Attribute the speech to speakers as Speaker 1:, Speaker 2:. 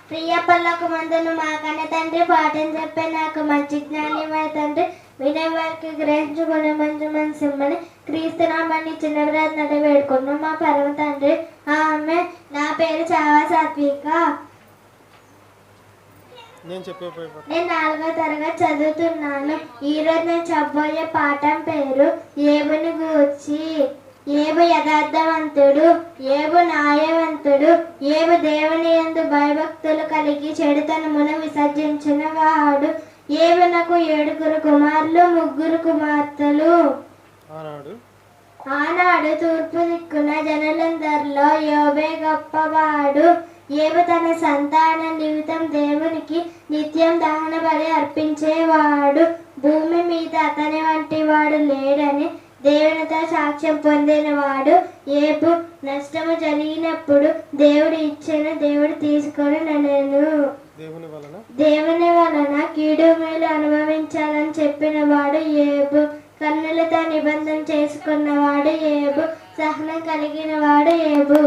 Speaker 1: ప్రియ పళ్ళకు మందులు మా కన్న తండ్రి పాఠం చెప్పే నాకు మంచి జ్ఞాని తండ్రి వినే వారికి గ్రహించుకునే మంచి మనసిమ్మని క్రీస్తునామని చిన్న ప్రార్థన వేడుకున్నాం మా పరమ తండ్రి ఆమె. నా పేరు చావా సాత్విక. నేను 4వ తరగతి చదువుతున్నాను. ఈరోజు నేను చెప్పబోయే పాఠం పేరు ఏబుని గూర్చి. ఏబు యథార్థవంతుడు, ఏబు న్యాయవంతుడు, ఏబు దేవుని యందు భయభక్తులు కలిగి చెడుతనమును విసర్జించిన వాడు. ఏబునకు 7 కుమారులు 3 కుమార్తెలు. ఆనాడు తూర్పు దిక్కున జనులందరిలో యోబే గొప్పవాడు. ఏబు తన సంతాన నిమిత్తం దేవునికి నిత్యం దహన బలి అర్పించేవాడు. భూమి మీద అతని వంటి వాడు లేడని దేవునితో సాక్ష్యం పొందినవాడు. ఏబు నష్టము జరిగినప్పుడు దేవుడు ఇచ్చిన దేవుడు తీసుకొని నేను దేవుని వలన కీడు మేలు అనుభవించాలని చెప్పిన వాడు ఏబు. కన్నులతో నిబంధన చేసుకున్నవాడు ఏబు. సహనం కలిగిన వాడు ఏబు.